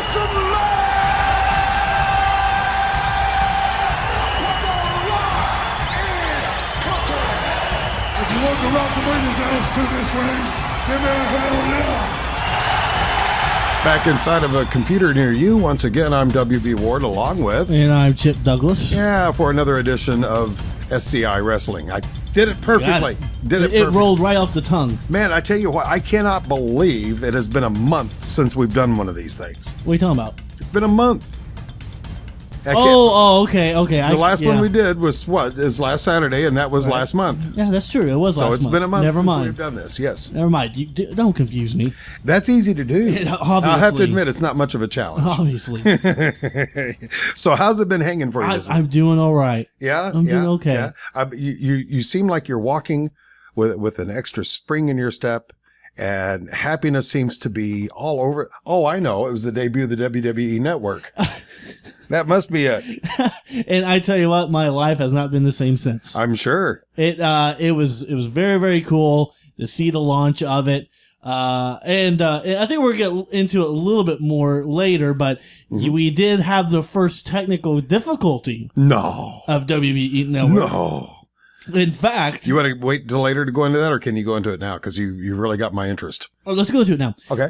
some love. If you want the Rock to bring his ass to this ring, give me a hell yeah. Back inside of a computer near you, once again, I'm WB Ward along with... And I'm Chip Douglas. Yeah, for another edition of SCI Wrestling. I did it perfectly. It rolled right off the tongue. Man, I tell you what, I cannot believe it has been a month since we've done one of these things. What are you talking about? It's been a month. Okay. The last one we did was is last Saturday, and that was last month. Yeah, that's true. It was last month. So it's been a month Never since mind. we've done this, yes. Never mind. Don't confuse me. That's easy to do. Obviously. I have to admit, it's not much of a challenge. Obviously. So how's it been hanging for you this week? I'm doing all right. Yeah? I'm doing okay. Yeah. You seem like you're walking with an extra spring in your step, and happiness seems to be all over. Oh, I know. It was the debut of the WWE Network. That must be it. And I tell you what, my life has not been the same since. I'm sure. It was very, very cool to see the launch of it. And I think we're going to get into it a little bit more later, but we did have the first technical difficulty of WWE Network. No. In fact... You want to wait till later to go into that, or can you go into it now? Because you really got my interest. Oh, let's go into it now. Okay.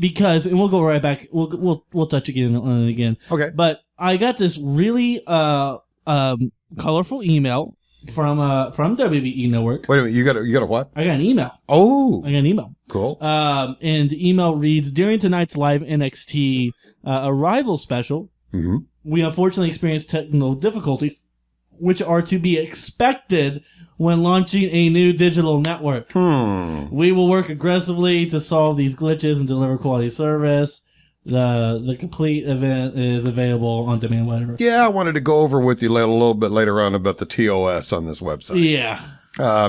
Because, and we'll go right back. We'll touch again on it again. Okay. But I got this really colorful email from WWE Network. Wait a minute, you got a what? I got an email. Oh. I got an email. Cool. And the email reads, during tonight's live NXT Arrival special, we unfortunately experienced technical difficulties, which are to be expected when launching a new digital network. We will work aggressively to solve these glitches and deliver quality service. The complete event is available on demand, whatever. Yeah, I wanted to go over with you a little bit later on about the TOS on this website. Yeah.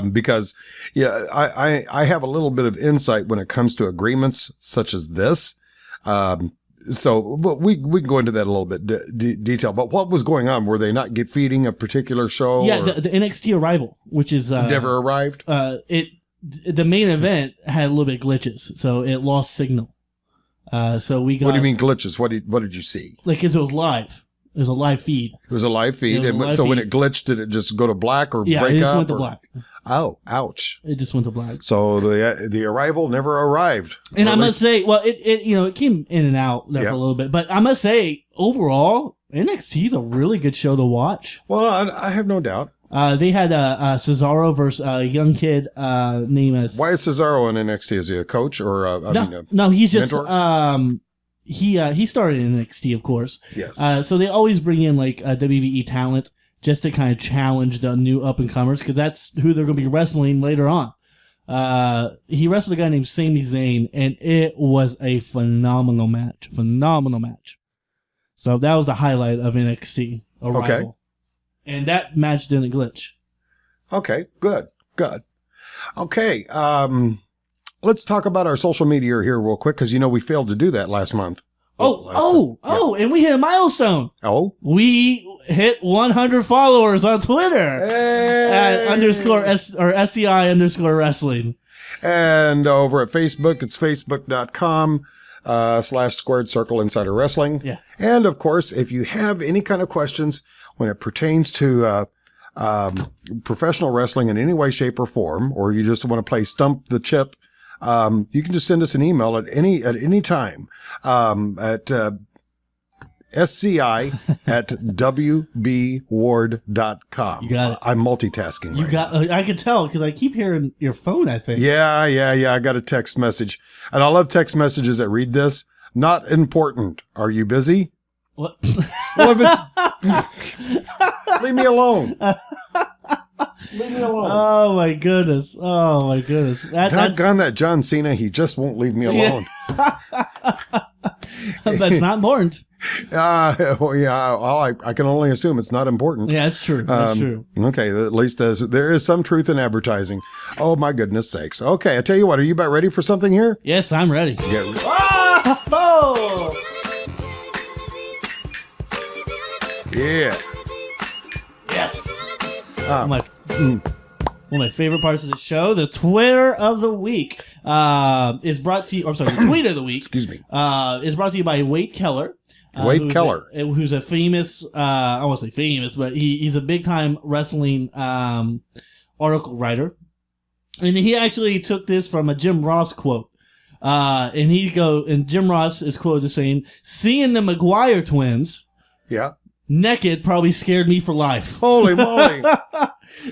Because, I have a little bit of insight when it comes to agreements such as this. So, but we can go into that a little bit detail. But what was going on? Were they not feeding a particular show? Yeah, the NXT Arrival, which is never arrived. The main event had a little bit of glitches, so it lost signal. So we got. What do you mean glitches? What did you see? Like, it was live. It was a live feed. It was a live feed. So when it glitched, did it just go to black or break up? Yeah, it just went to black. Oh, ouch. It just went to black. So the arrival never arrived. And I must say, well, it came in and out there for a little bit. But I must say, overall, NXT is a really good show to watch. Well, I have no doubt. They had Cesaro versus a young kid named... Why is Cesaro in NXT? Is he a coach or No, he's just... mentor? He started in NXT, of course. Yes. So they always bring in like WWE talent just to kind of challenge the new up and comers, because that's who they're going to be wrestling later on. He wrestled a guy named Sami Zayn, and it was a phenomenal match. So that was the highlight of NXT Arrival. Okay. And that match didn't glitch. Okay. Good. Okay. Let's talk about our social media here real quick, because we failed to do that last month. And we hit a milestone. Oh? We hit 100 followers on Twitter at _SCI _wrestling. And over at Facebook, it's facebook.com/squared circle insider wrestling. Yeah. And of course, if you have any kind of questions when it pertains to professional wrestling in any way, shape, or form, or you just want to play Stump the Chip, you can just send us an email at any time at sci@wbward.com. You got it. I'm multitasking. I can tell because I keep hearing your phone, I think. Yeah. I got a text message. And I love text messages that read this. Not important. Are you busy? What? Well, if it's... Leave me alone. Leave me alone. Oh my goodness. Doggone that John Cena. He just won't leave me alone. That's not important. I can only assume it's not important. Yeah, that's true. That's true. Okay, at least there is some truth in advertising. Oh, my goodness sakes. Okay, I tell you what, are you about ready for something here? Yes, I'm ready. Get ready. Oh! Yeah. Yes. one of my favorite parts of the show, the Twitter of the week, is brought to you. I'm sorry, the tweet of the week. Excuse me. Is brought to you by Wade Keller. Wade Keller, who's a famous, I won't say famous, but he's a big time wrestling article writer, and he actually took this from a Jim Ross quote. And Jim Ross is quoted as saying, "Seeing the McGuire twins, yeah, naked probably scared me for life." Holy moly!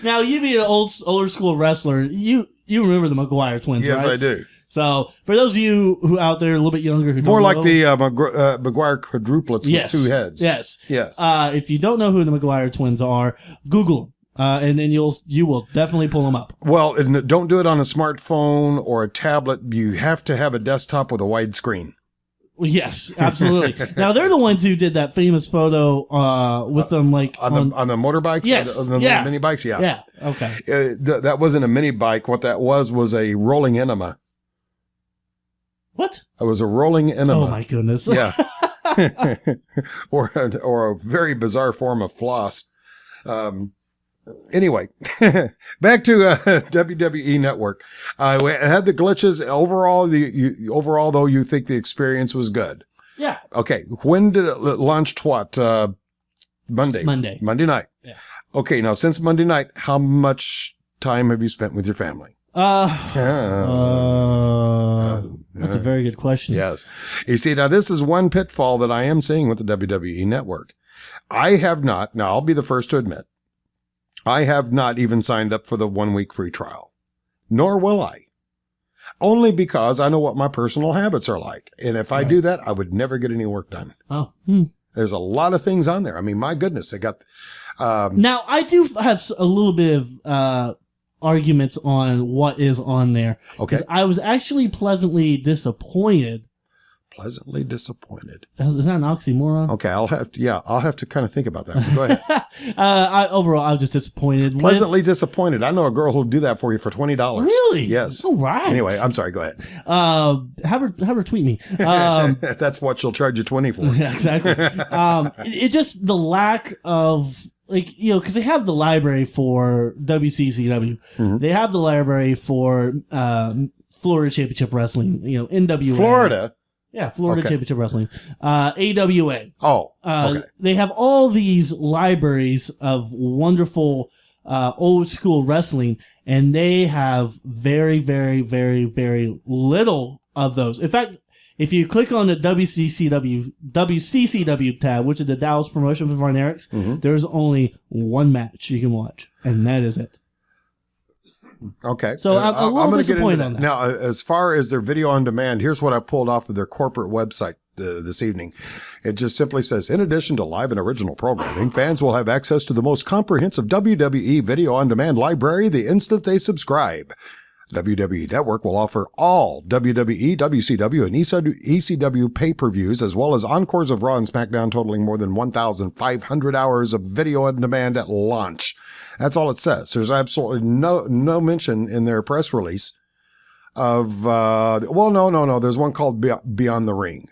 Now, you being an older school wrestler, you remember the McGuire twins, Yes, right? I do. So, for those of you who out there a little bit younger who More don't like know, the McGuire quadruplets with two heads. Yes. Yes. If you don't know who the McGuire twins are, Google them. And then you will definitely pull them up. Well, and don't do it on a smartphone or a tablet. You have to have a desktop with a wide screen. Well, yes, absolutely. Now, they're the ones who did that famous photo with them, like on the motorbikes. Yes, on the mini bikes. Yeah. Yeah. Okay. That wasn't a mini bike. What that was a rolling enema. What? It was a rolling enema. Oh my goodness. Yeah. or a very bizarre form of floss. Anyway, back to WWE Network. We had the glitches. Overall, though, you think the experience was good. Yeah. Okay. When did it launch? What? Monday. Monday night. Yeah. Okay. Now, since Monday night, how much time have you spent with your family? That's a very good question. Yes. You see, now this is one pitfall that I am seeing with the WWE Network. I have not. Now, I'll be the first to admit. I have not even signed up for the 1 week free trial, nor will I. Only because I know what my personal habits are like. And if I do that, I would never get any work done. Oh. There's a lot of things on there. I mean, my goodness, they got. Now, I do have a little bit of arguments on what is on there. Okay. I was actually pleasantly disappointed. Pleasantly disappointed. Is that an oxymoron? Okay, I'll have to kind of think about that. Go ahead. Overall, I was just disappointed. Pleasantly disappointed. I know a girl who'll do that for you for $20. Really? Yes. All right. Anyway, I'm sorry. Go ahead. Have her tweet me. That's what she'll charge you 20 for. Yeah, exactly. It just the lack of, like, you know, because they have the library for WCCW. Mm-hmm. They have the library for Florida Championship Wrestling. You know, NWA. Florida. Yeah, Florida Championship Wrestling. AWA. Oh, okay. They have all these libraries of wonderful old school wrestling, and they have very, very, very, very little of those. In fact, if you click on the WCCW tab, which is the Dallas Promotion for Von Erichs, there's only one match you can watch, and that is it. Okay. So I'm a little disappointed on that. Now, as far as their video on demand, here's what I pulled off of their corporate website this evening. It just simply says, in addition to live and original programming, fans will have access to the most comprehensive WWE video on demand library the instant they subscribe. WWE Network will offer all WWE, WCW, and ECW pay-per-views, as well as encores of Raw and SmackDown totaling more than 1,500 hours of video on demand at launch. That's all it says. There's absolutely no mention in their press release of, no. There's one called Beyond the Ring,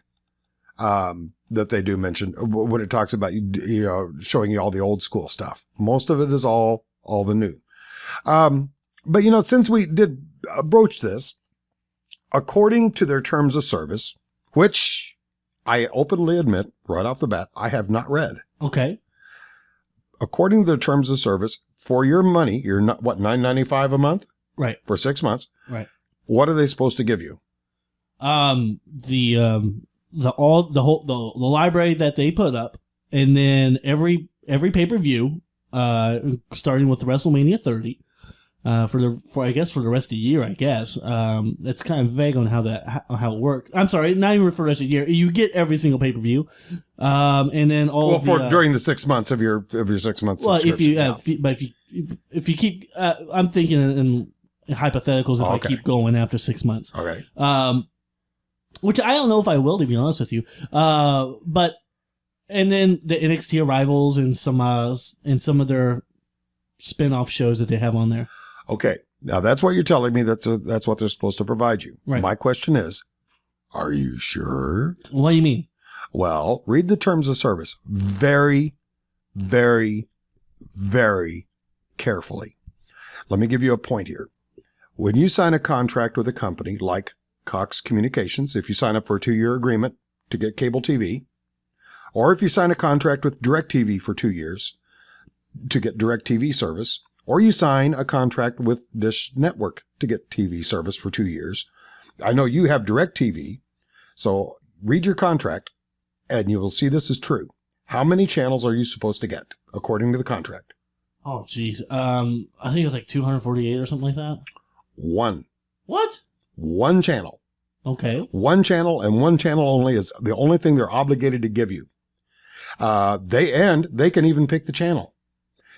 that they do mention when it talks about, you know, showing you all the old school stuff. Most of it is all the new. But, you know, since we did broach this, according to their terms of service, which I openly admit right off the bat, I have not read. Okay. According to their terms of service, for your money, you're not, what, $9.95 a month? Right. For 6 months. Right. What are they supposed to give you? The library that they put up, and then every pay-per-view, starting with WrestleMania 30, for the rest of the year, I guess. It's kind of vague on how it works. I'm sorry, not even for the rest of the year. You get every single pay-per-view. And then during the 6 months of your 6 months. Well, if you keep, I'm thinking in hypotheticals, I keep going after 6 months. Okay. Which I don't know if I will, to be honest with you. And then the NXT arrivals and some of their spin-off shows that they have on there. Okay. Now that's what you're telling me. That's what they're supposed to provide you. Right. My question is, are you sure? What do you mean? Well, read the terms of service very, very, very carefully. Let me give you a point here. When you sign a contract with a company like Cox Communications, if you sign up for a 2-year agreement to get cable TV, or if you sign a contract with DirecTV for 2 years to get DirecTV service, or you sign a contract with Dish Network to get TV service for 2 years, I know you have DirecTV, so read your contract and you will see this is true. How many channels are you supposed to get according to the contract? Oh, geez. I think it was like 248 or something like that. One. What? One channel. Okay. One channel and one channel only is the only thing they're obligated to give you. They can even pick the channel.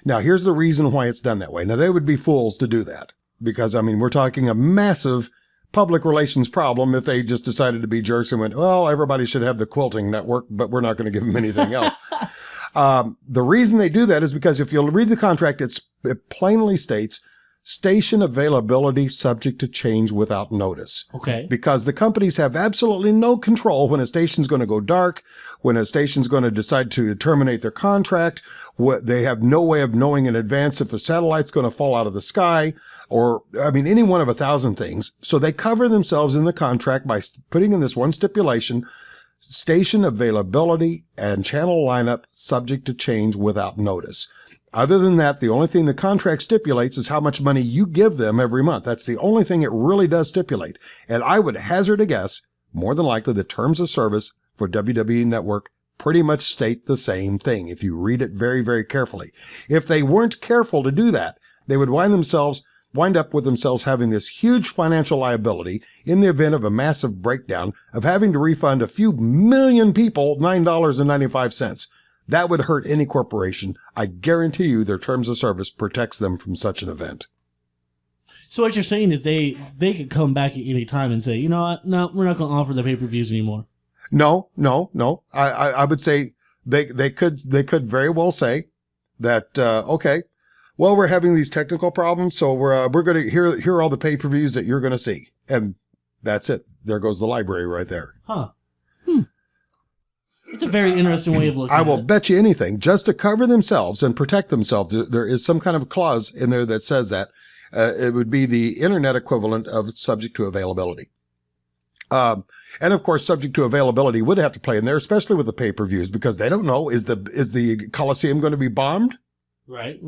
Now, here's the reason why it's done that way. Now, they would be fools to do that because, I mean, we're talking a massive public relations problem if they just decided to be jerks and went, well, everybody should have the quilting network, but we're not going to give them anything else. The reason they do that is because if you'll read the contract, it plainly states station availability subject to change without notice. Okay. Because the companies have absolutely no control when a station's going to go dark, when a station's going to decide to terminate their contract. They have no way of knowing in advance if a satellite's going to fall out of the sky or, I mean, any one of 1,000 things. So they cover themselves in the contract by putting in this one stipulation, station availability and channel lineup subject to change without notice. Other than that, the only thing the contract stipulates is how much money you give them every month. That's the only thing it really does stipulate. And I would hazard a guess, more than likely, the terms of service for WWE Network pretty much state the same thing if you read it very, very carefully. If they weren't careful to do that, they would wind up with themselves having this huge financial liability in the event of a massive breakdown of having to refund a few million people $9.95. That would hurt any corporation. I guarantee you their terms of service protects them from such an event. So what you're saying is they could come back at any time and say, you know what? No, we're not going to offer the pay-per-views anymore. No. I would say they could very well say that, okay, well, we're having these technical problems, so we're going to here are all the pay-per-views that you're going to see. And that's it. There goes the library right there. Huh. It's a very interesting way of looking at it. I will bet you anything, just to cover themselves and protect themselves, there is some kind of clause in there that says that. It would be the internet equivalent of subject to availability. And of course, subject to availability would have to play in there, especially with the pay-per-views, because they don't know, is the Coliseum going to be bombed? Right.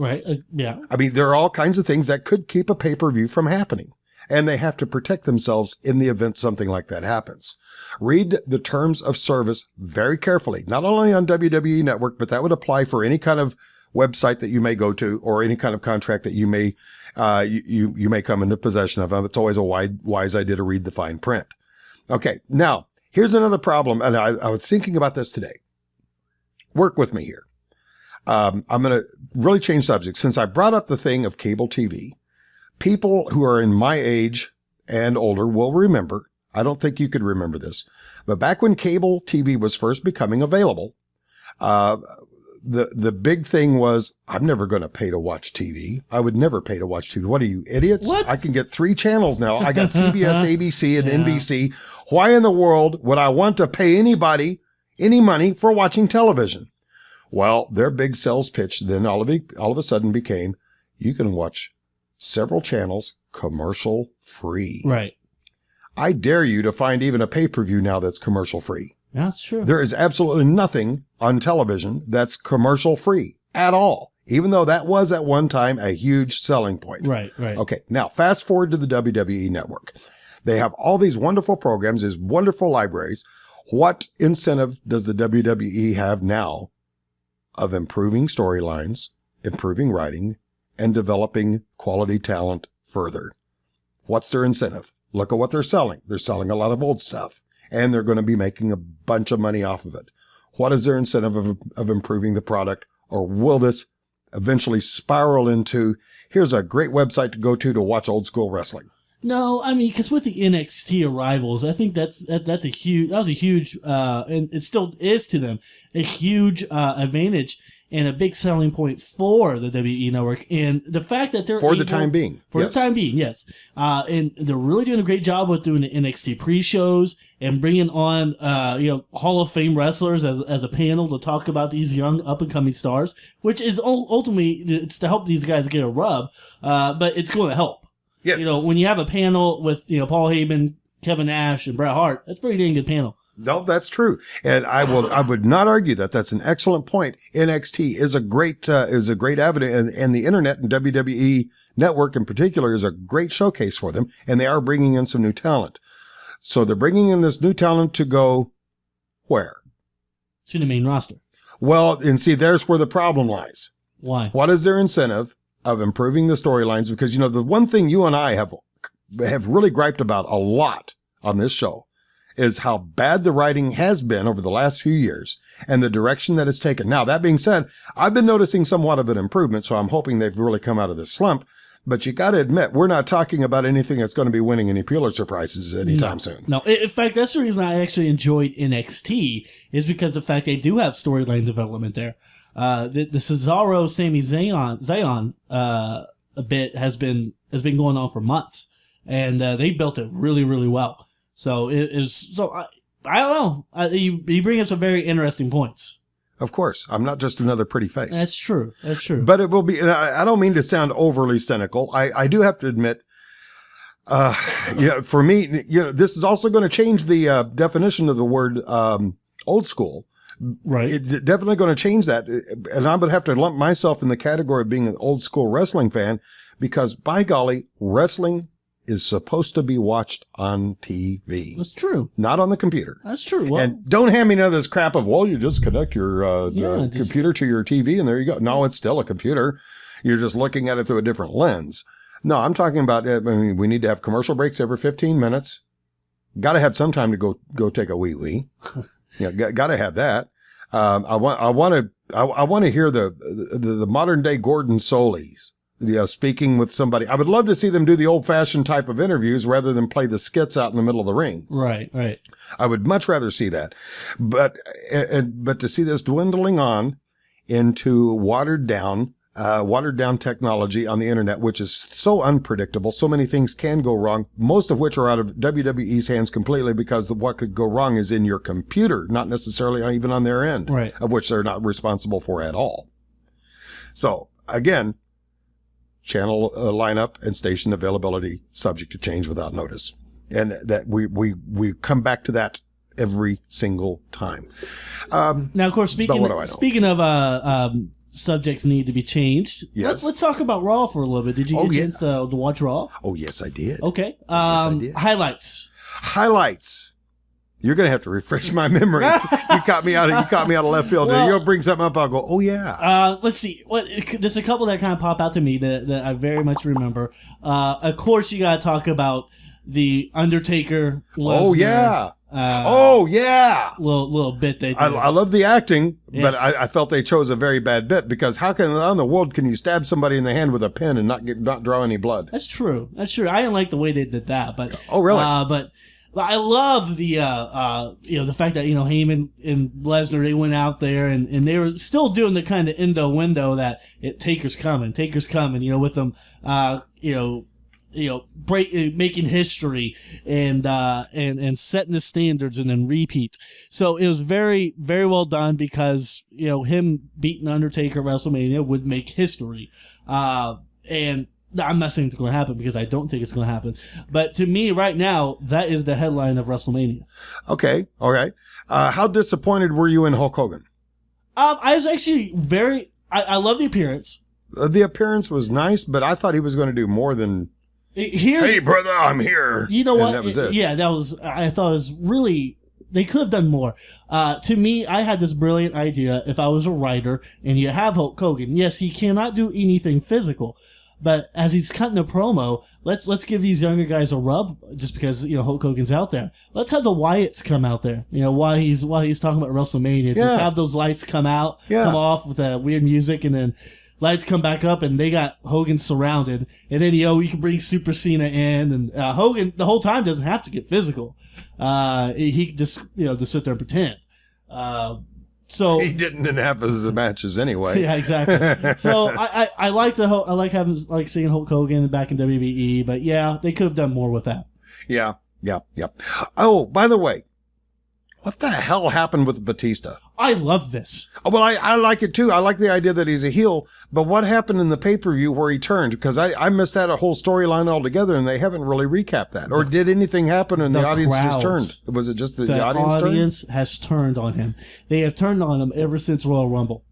Yeah. I mean, there are all kinds of things that could keep a pay-per-view from happening. And they have to protect themselves in the event something like that happens. Read the terms of service very carefully, not only on WWE Network, but that would apply for any kind of website that you may go to or any kind of contract that you may come into possession of. It's always a wise idea to read the fine print. Okay. Now, here's another problem. And I was thinking about this today. Work with me here. I'm going to really change subjects. Since I brought up the thing of cable TV, people who are in my age and older will remember, I don't think you could remember this, but back when cable TV was first becoming available, the big thing was, I'm never going to pay to watch TV. I would never pay to watch TV. What are you, idiots? What? I can get 3 channels now. I got CBS, ABC, and NBC. Why in the world would I want to pay anybody any money for watching television? Well, their big sales pitch then all of a sudden became, you can watch several channels commercial free. Right. I dare you to find even a pay-per-view now that's commercial free. That's true. There is absolutely nothing on television that's commercial free at all, even though that was at one time a huge selling point. Right. Okay. Now fast forward to the WWE Network. They have all these wonderful programs, these wonderful libraries. What incentive does the WWE have now of improving storylines, improving writing, and developing quality talent further? What's their incentive? Look at what they're selling. They're selling a lot of old stuff, and they're going to be making a bunch of money off of it. What is their incentive of improving the product? Or will this eventually spiral into, here's a great website to go to watch old school wrestling? No, I mean, because with the NXT arrivals, I think that was a huge, and it still is to them, a huge advantage and a big selling point for the WWE Network. And the fact that they're For the time being. For the time being, yes. And they're really doing a great job with doing the NXT pre-shows and bringing on, Hall of Fame wrestlers as a panel to talk about these young up-and-coming stars, which is ultimately, it's to help these guys get a rub, but it's going to help. Yes. When you have a panel with, Paul Heyman, Kevin Nash, and Bret Hart, that's a pretty dang good panel. No, that's true. And I would not argue that. That's an excellent point. NXT is a great avenue, and the internet and WWE Network in particular is a great showcase for them. And they are bringing in some new talent. So they're bringing in this new talent to go where? To the main roster. Well, and see, there's where the problem lies. Why? What is their incentive of improving the storylines? Because, the one thing you and I have really griped about a lot on this show is how bad the writing has been over the last few years and the direction that it's taken. Now, that being said, I've been noticing somewhat of an improvement, so I'm hoping they've really come out of this slump. But you got to admit, we're not talking about anything that's going to be winning any Pulitzer Prizes anytime soon. No, in fact, that's the reason I actually enjoyed NXT is because the fact they do have storyline development there. The Cesaro Sami Zayn a bit has been going on for months, and they built it really, really well. So I don't know. You bring up some very interesting points. Of course, I'm not just another pretty face. That's true. But it will be, and I don't mean to sound overly cynical. I do have to admit, for me, this is also going to change the definition of the word old school. Right. It's definitely going to change that. And I'm going to have to lump myself in the category of being an old school wrestling fan because, by golly, wrestling is supposed to be watched on TV. That's true. Not on the computer. That's true. Well, and don't hand me none of this crap of, you just connect your computer to your TV and there you go. No, it's still a computer. You're just looking at it through a different lens. No, I'm talking about, we need to have commercial breaks every 15 minutes. Got to have some time to go take a wee-wee. Got to have that. I want to hear the modern day Gordon Soley's. Speaking with somebody. I would love to see them do the old-fashioned type of interviews rather than play the skits out in the middle of the ring. Right. I would much rather see that. But to see this dwindling on into watered down technology on the internet, which is so unpredictable. So many things can go wrong, most of which are out of WWE's hands completely because what could go wrong is in your computer, not necessarily even on their end, right, of which they're not responsible for at all. So again, channel lineup and station availability subject to change without notice. And that we come back to that every single time. Now, of course, speaking of subjects need to be changed, yes. Let's talk about Raw for a little bit. Did you get a chance to watch Raw? Oh, yes, I did. Okay. Yes, I did. Highlights. You're going to have to refresh my memory. You caught me out of left field. Well, you'll bring something up, I'll go, oh yeah. Let's see. There's a couple that kind of pop out to me that I very much remember. Of course, you got to talk about the Undertaker. Lesnar, oh yeah. Little bit they did. I love the acting, yes. But I felt they chose a very bad bit because how in the world can you stab somebody in the hand with a pen and not draw any blood? That's true. I didn't like the way they did that, but oh really? But I love the the fact that Heyman and Lesnar, they went out there and they were still doing the kind of innuendo that Taker's coming, with them making history and setting the standards and then repeat. So it was very, very well done because him beating Undertaker at WrestleMania would make history. And I'm not saying it's going to happen because I don't think it's going to happen. But to me, right now, that is the headline of WrestleMania. Okay. All right. How disappointed were you in Hulk Hogan? I was actually I love the appearance. The appearance was nice, but I thought he was going to do more than, hey, brother, I'm here. You know what? That was it. Yeah, I thought it was really, they could have done more. To me, I had this brilliant idea if I was a writer and you have Hulk Hogan. Yes, he cannot do anything physical. But as he's cutting the promo, let's give these younger guys a rub just because Hulk Hogan's out there. Let's have the Wyatts come out there. While he's talking about WrestleMania, just have those lights come come off with that weird music, and then lights come back up, and they got Hogan surrounded. And then you can bring Super Cena in, and Hogan the whole time doesn't have to get physical. He can just just sit there and pretend. So he didn't in half of his matches anyway. Yeah, exactly. So I like seeing Hulk Hogan back in WWE, but yeah, they could have done more with that. Yeah. Oh, by the way, what the hell happened with Batista? I love this. Well, I like it too. I like the idea that he's a heel, but what happened in the pay-per-view where he turned? Because I missed that whole storyline altogether, and they haven't really recapped that. Or did anything happen and the audience just turned? Was it just the audience has turned on him. They have turned on him ever since Royal Rumble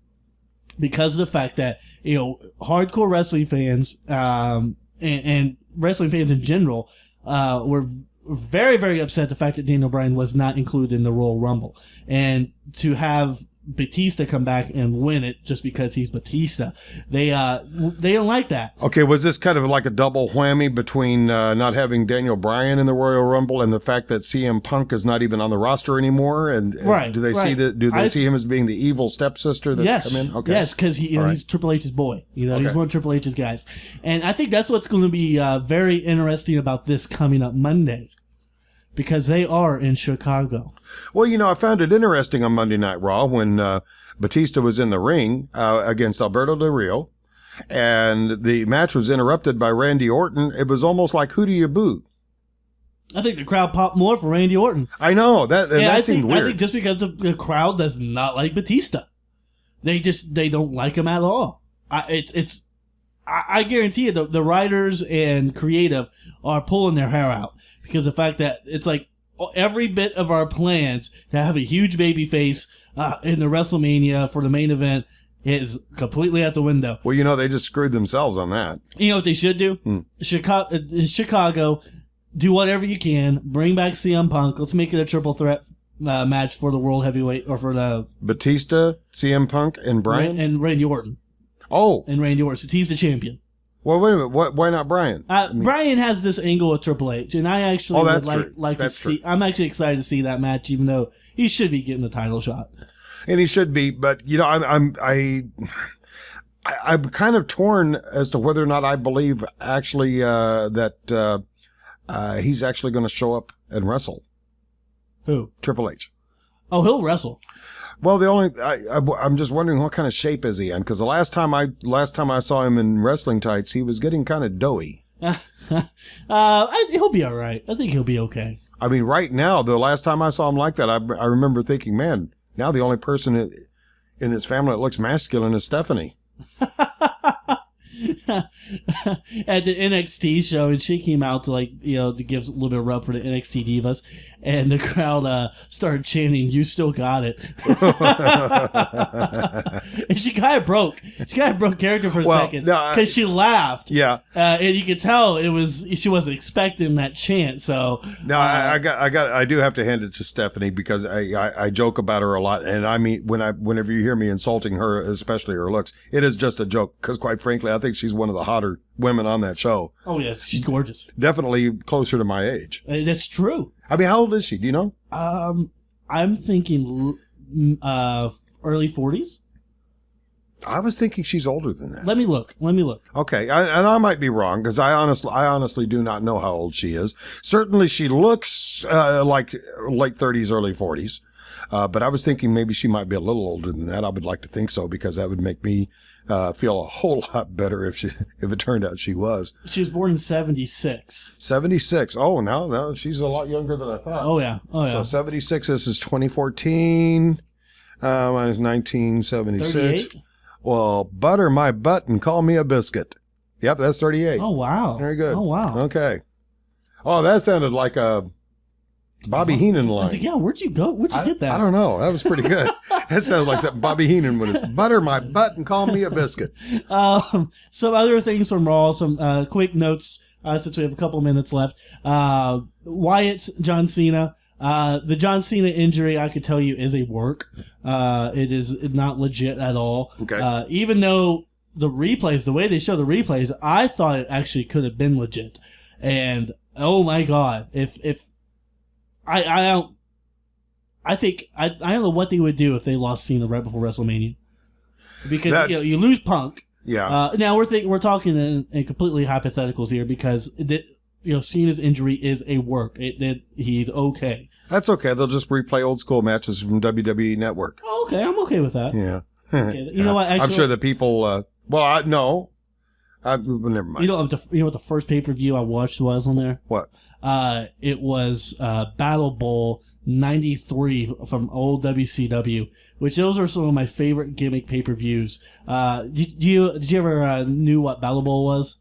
because of the fact that, hardcore wrestling fans and wrestling fans in general were very, very upset the fact that Daniel Bryan was not included in the Royal Rumble. And to have Batista come back and win it just because he's Batista, they don't like that. Okay, was this kind of like a double whammy between not having Daniel Bryan in the Royal Rumble and the fact that CM Punk is not even on the roster anymore? And right, do they see that? Do they see him as being the evil stepsister that's come in? Okay. Yes, because he's Triple H's boy. He's one of Triple H's guys, and I think that's what's going to be very interesting about this coming up Monday. Because they are in Chicago. Well, I found it interesting on Monday Night Raw when Batista was in the ring against Alberto Del Rio, and the match was interrupted by Randy Orton. It was almost like, who do you boo? I think the crowd popped more for Randy Orton. I know. That seemed weird. I think just because the crowd does not like Batista. They don't like him at all. I guarantee you the writers and creative are pulling their hair out. Because the fact that it's like every bit of our plans to have a huge baby face in the WrestleMania for the main event is completely out the window. Well, they just screwed themselves on that. You know what they should do? Chicago, do whatever you can. Bring back CM Punk. Let's make it a triple threat match for the World Heavyweight or for the Batista, CM Punk, and Bryan? And Randy Orton. Oh. And Randy Orton, since he's the champion. Well, wait a minute. Why not Bryan? Bryan has this angle with Triple H, and I actually like to see. I'm actually excited to see that match, even though he should be getting the title shot. And he should be, but I'm kind of torn as to whether or not I believe actually that he's actually going to show up and wrestle. Who? Triple H. Oh, he'll wrestle. Well, I'm just wondering what kind of shape is he in? Because the last time I saw him in wrestling tights, he was getting kind of doughy. He'll be all right. I think he'll be okay. I mean, right now, the last time I saw him like that, I remember thinking, man, now the only person in his family that looks masculine is Stephanie. At the NXT show, and she came out to to give a little bit of rub for the NXT divas, and the crowd started chanting, "You still got it." And she kind of broke character for a second because she laughed. Yeah, and you could tell she wasn't expecting that chant. So I do have to hand it to Stephanie because I joke about her a lot, and I mean whenever you hear me insulting her, especially her looks, it is just a joke because quite frankly, I think she's one of the hotter women on that show. Oh yes, she's gorgeous. Definitely closer to my age. That's true. I mean, how old is she? Do you know? I'm thinking early 40s. I was thinking she's older than that. Let me look. Okay, and I might be wrong because I honestly do not know how old she is. Certainly, she looks like late 30s, early 40s. But I was thinking maybe she might be a little older than that. I would like to think so because that would make me feel a whole lot better if it turned out she was. She was born in 76. 76. Oh, no, she's a lot younger than I thought. Oh yeah. So 76. This is 2014. Minus 1976. 38? Well, butter my butt and call me a biscuit. Yep, that's 38. Oh wow. Very good. Oh wow. Okay. Oh, that sounded like a Bobby Heenan line. I was like, yeah, where'd you go? Where'd you get that? I don't know. That was pretty good. That sounds like something Bobby Heenan would have. Butter my butt and call me a biscuit. Some other things from Raw, some quick notes since we have a couple minutes left. Wyatt's John Cena. The John Cena injury, I could tell you, is a work. It is not legit at all. Okay. Even though the replays, the way they show the replays, I thought it actually could have been legit. And oh my God, if I don't know what they would do if they lost Cena right before WrestleMania, because you lose Punk. Yeah. Now we're talking in completely hypotheticals here because Cena's injury is a work. He's okay. That's okay. They'll just replay old school matches from WWE Network. Oh, okay. I'm okay with that. Yeah. Okay. You know what? Actually, I'm sure the people. No. Never mind. You know what the first pay-per-view I watched was on there? What? It was Battle Bowl '93 from old WCW, which those are some of my favorite gimmick pay-per-views. Did you ever knew what Battle Bowl was?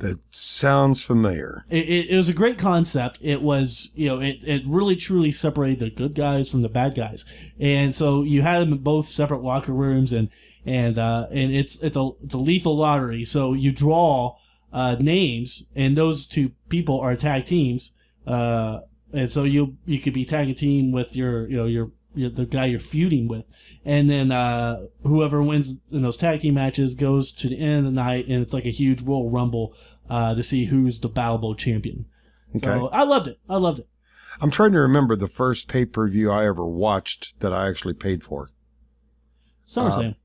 That sounds familiar. It was a great concept. It was, it really truly separated the good guys from the bad guys, and so you had them in both separate locker rooms, and it's a lethal lottery. So you draw names, and those two people are tag teams, and so you could be tag a team with the guy you're feuding with, and then whoever wins in those tag team matches goes to the end of the night, and it's like a huge Royal Rumble to see who's the Battle Bowl champion. Okay. So I loved it. I'm trying to remember the first pay-per-view I ever watched that I actually paid for. SummerSlam.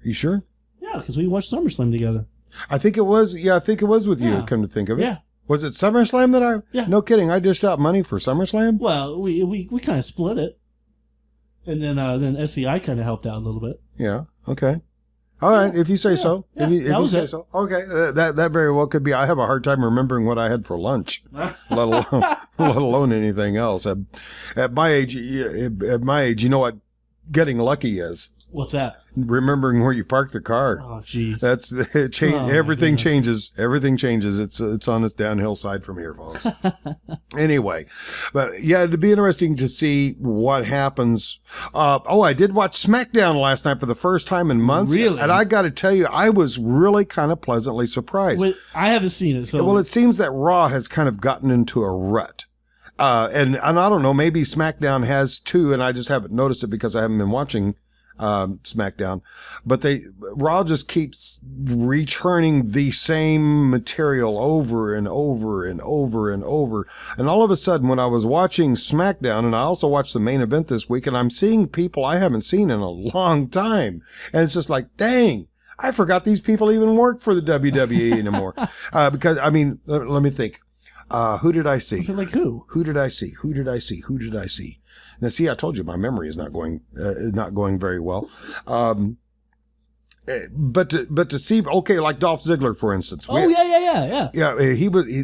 Are you sure? Yeah, because we watched SummerSlam together. I think it was. Yeah, I think it was with you. Come to think of it. Yeah. Was it SummerSlam that I? Yeah. No kidding. I dished out money for SummerSlam. Well, we kind of split it, and then SCI kind of helped out a little bit. Yeah. Okay. All right. If you say so. Yeah, if you say it. so. Okay. That very well could be. I have a hard time remembering what I had for lunch, let alone anything else. At my age, you know what getting lucky is. What's that? Remembering where you parked the car. Oh, jeez. That's everything changes. Everything changes. It's on its downhill side from here, folks. Anyway, but yeah, it'd be interesting to see what happens. I did watch SmackDown last night for the first time in months. Really? And I got to tell you, I was really kind of pleasantly surprised. I haven't seen it. So well, it seems that Raw has kind of gotten into a rut. And I don't know, maybe SmackDown has too, and I just haven't noticed it because I haven't been watching SmackDown, but Raw just keeps returning the same material over and over and over and over. And all of a sudden, when I was watching SmackDown, and I also watched the main event this week, and I'm seeing people I haven't seen in a long time. And it's just like, dang, I forgot these people even work for the WWE anymore. Because, I mean, let me think. Who did I see? Is it like who? Who did I see? Now, see, I told you my memory is not going very well. But to see, okay, like Dolph Ziggler, for instance. Yeah.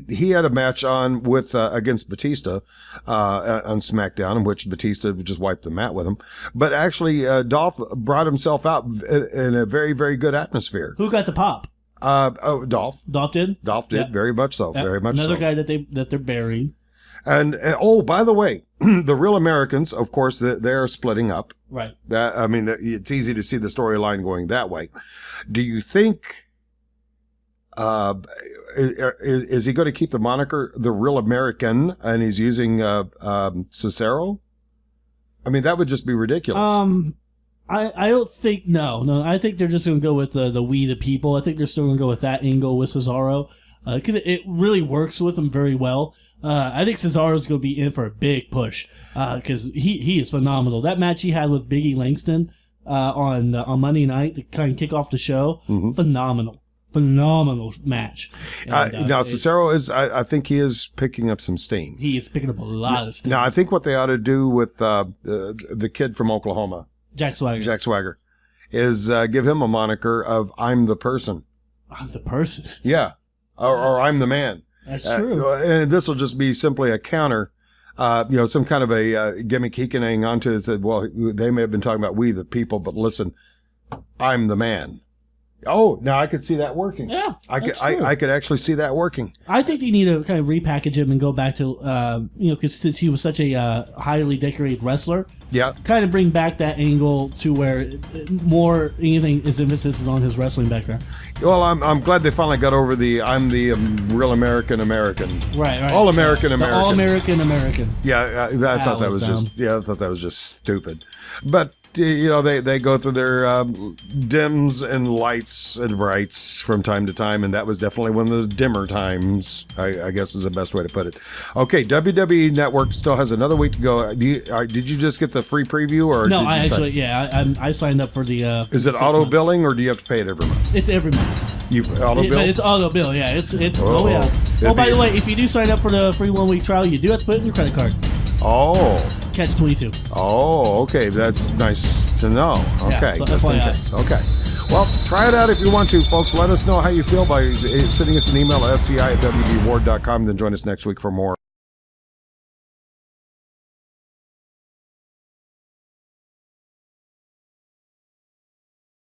He had a match on with against Batista on SmackDown, in which Batista just wiped the mat with him. But actually, Dolph brought himself out in a very, very good atmosphere. Who got the pop? Dolph. Dolph did. Yep. Very much so. Very much Another so. guy that they're burying. And by the way, the Real Americans, of course, they're splitting up. Right. It's easy to see the storyline going that way. Do you think, is he going to keep the moniker the Real American, and he's using Cesaro? I mean, that would just be ridiculous. I don't think no. I think they're just going to go with the We the People. I think they're still going to go with that angle with Cesaro because it really works with him very well. I think Cesaro's going to be in for a big push because he is phenomenal. That match he had with Biggie Langston on Monday night to kind of kick off the show, phenomenal match. And, now Cesaro is, I think he is picking up some steam. He is picking up a lot of steam. Now I think what they ought to do with the kid from Oklahoma, Jack Swagger, is give him a moniker of "I'm the person." I'm the person. Yeah, or I'm the man. That's true. And this will just be simply a counter, some kind of a gimmick he can hang on to. Is that, well, they may have been talking about We the People, but listen, I'm the man. Oh, now I could see that working. Yeah, I could actually see that working. I think you need to kind of repackage him and go back to, because since he was such a highly decorated wrestler, kind of bring back that angle to where more anything is emphasis is on his wrestling background. Well, I'm glad they finally got over I'm the real American. Right. All American. All American. Yeah, I thought that was just stupid. But they go through their dims and lights and brights from time to time, and that was definitely one of the dimmer times, I guess is the best way to put it. Okay, WWE Network still has another week to go. Did you just get the free preview? Or no, I signed up for the... is it auto billing, or do you have to pay it every month? It's every month. Auto bill? It's auto bill, yeah. It's yeah. That'd Oh, by be- the way, if you do sign up for the free 1-week trial, you do have to put it in your credit card. Oh. Catch 22. Oh, okay. That's nice to know. Okay. so just in FYI. case. Okay. Well, try it out if you want to, folks. Let us know how you feel by sending us an email at sci@wbward.com. Then join us next week for more.